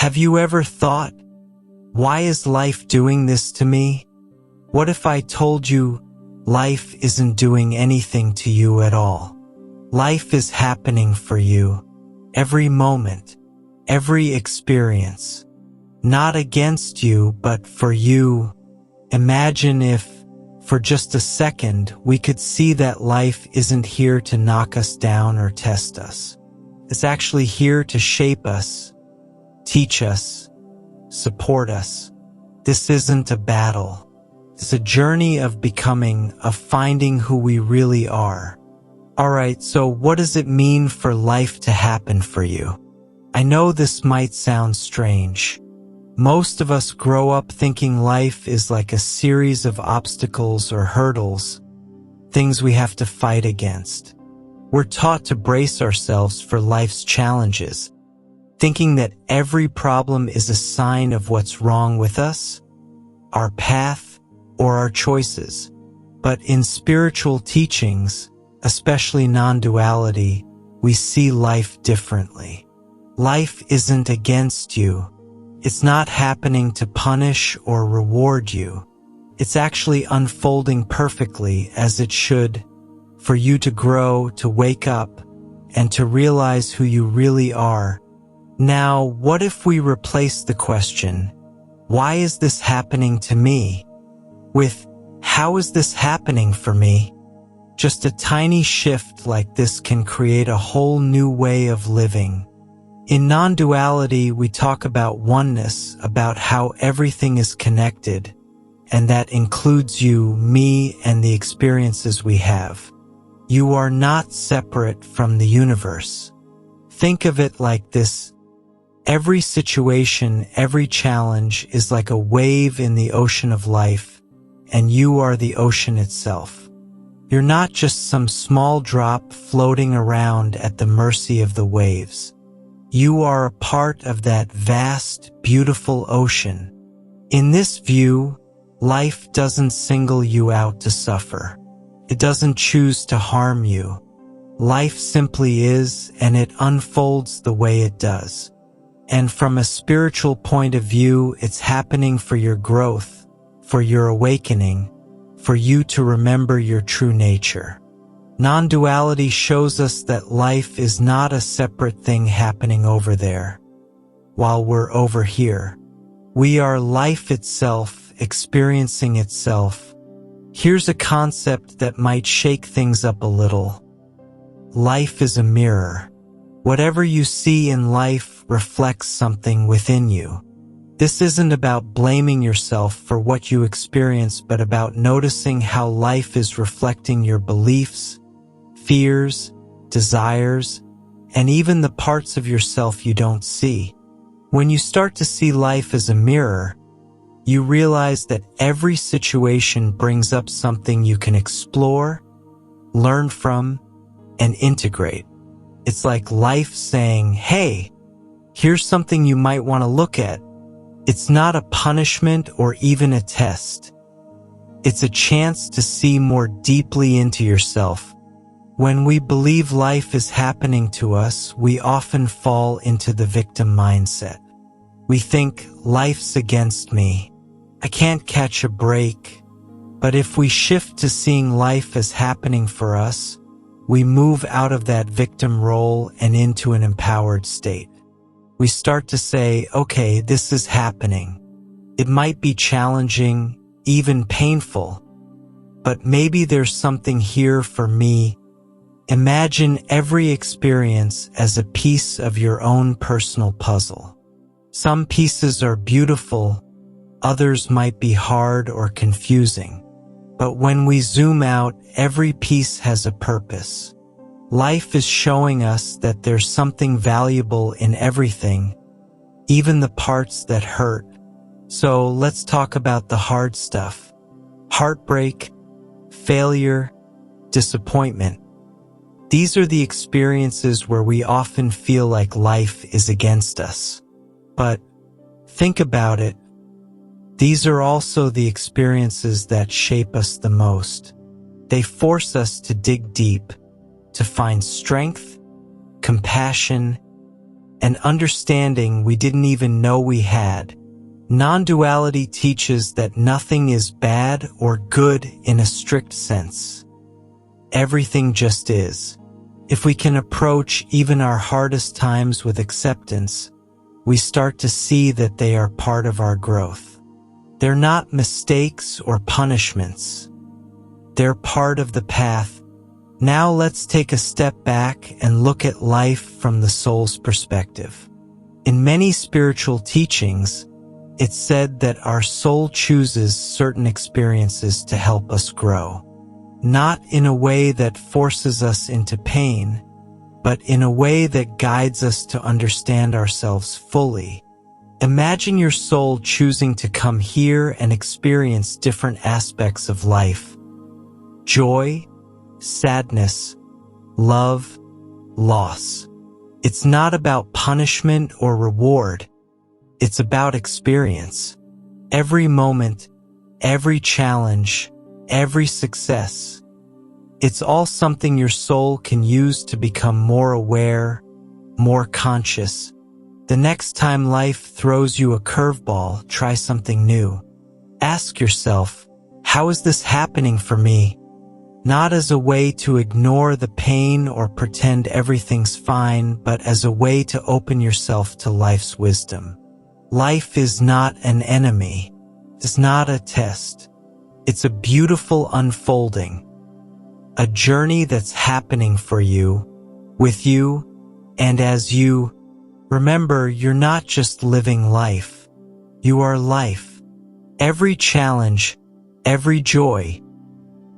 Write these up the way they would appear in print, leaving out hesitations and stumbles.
Have you ever thought, why is life doing this to me? What if I told you life isn't doing anything to you at all? Life is happening for you, every moment, every experience. Not against you, but for you. Imagine if, for just a second, we could see that life isn't here to knock us down or test us. It's actually here to shape us, teach us, support us. This isn't a battle. It's a journey of becoming, of finding who we really are. Alright, so what does it mean for life to happen for you? I know this might sound strange. Most of us grow up thinking life is like a series of obstacles or hurdles, things we have to fight against. We're taught to brace ourselves for life's challenges, thinking that every problem is a sign of what's wrong with us, our path, or our choices. But in spiritual teachings, especially non-duality, we see life differently. Life isn't against you. It's not happening to punish or reward you. It's actually unfolding perfectly as it should, for you to grow, to wake up, and to realize who you really are. Now, what if we replace the question, why is this happening to me, with, how is this happening for me? Just a tiny shift like this can create a whole new way of living. In non-duality, we talk about oneness, about how everything is connected, and that includes you, me, and the experiences we have. You are not separate from the universe. Think of it like this. Every situation, every challenge is like a wave in the ocean of life, and you are the ocean itself. You're not just some small drop floating around at the mercy of the waves. You are a part of that vast, beautiful ocean. In this view, life doesn't single you out to suffer. It doesn't choose to harm you. Life simply is, and it unfolds the way it does. And from a spiritual point of view, it's happening for your growth, for your awakening, for you to remember your true nature. Non-duality shows us that life is not a separate thing happening over there, while we're over here. We are life itself, experiencing itself. Here's a concept that might shake things up a little. Life is a mirror. Whatever you see in life reflects something within you. This isn't about blaming yourself for what you experience, but about noticing how life is reflecting your beliefs, fears, desires, and even the parts of yourself you don't see. When you start to see life as a mirror, you realize that every situation brings up something you can explore, learn from, and integrate. It's like life saying, hey, here's something you might want to look at. It's not a punishment or even a test. It's a chance to see more deeply into yourself. When we believe life is happening to us, we often fall into the victim mindset. We think, life's against me. I can't catch a break. But if we shift to seeing life as happening for us, we move out of that victim role and into an empowered state. We start to say, okay, this is happening. It might be challenging, even painful, but maybe there's something here for me. Imagine every experience as a piece of your own personal puzzle. Some pieces are beautiful, others might be hard or confusing. But when we zoom out, every piece has a purpose. Life is showing us that there's something valuable in everything, even the parts that hurt. So let's talk about the hard stuff. Heartbreak, failure, disappointment. These are the experiences where we often feel like life is against us. But think about it. These are also the experiences that shape us the most. They force us to dig deep, to find strength, compassion, and understanding we didn't even know we had. Non-duality teaches that nothing is bad or good in a strict sense. Everything just is. If we can approach even our hardest times with acceptance, we start to see that they are part of our growth. They're not mistakes or punishments. They're part of the path. Now let's take a step back and look at life from the soul's perspective. In many spiritual teachings, it's said that our soul chooses certain experiences to help us grow. Not in a way that forces us into pain, but in a way that guides us to understand ourselves fully. Imagine your soul choosing to come here and experience different aspects of life. Joy, sadness, love, loss. It's not about punishment or reward. It's about experience. Every moment, every challenge, every success. It's all something your soul can use to become more aware, more conscious. The next time life throws you a curveball, try something new. Ask yourself, how is this happening for me? Not as a way to ignore the pain or pretend everything's fine, but as a way to open yourself to life's wisdom. Life is not an enemy. It's not a test. It's a beautiful unfolding. A journey that's happening for you, with you, and as you. Remember, you're not just living life. You are life. Every challenge, every joy,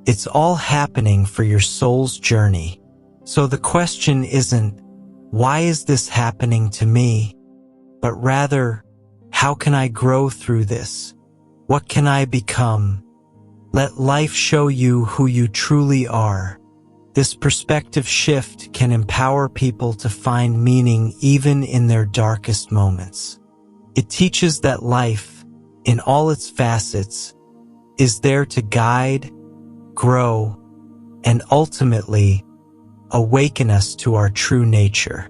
it's all happening for your soul's journey. So the question isn't, why is this happening to me? But rather, how can I grow through this? What can I become? Let life show you who you truly are. This perspective shift can empower people to find meaning even in their darkest moments. It teaches that life, in all its facets, is there to guide, grow, and ultimately awaken us to our true nature.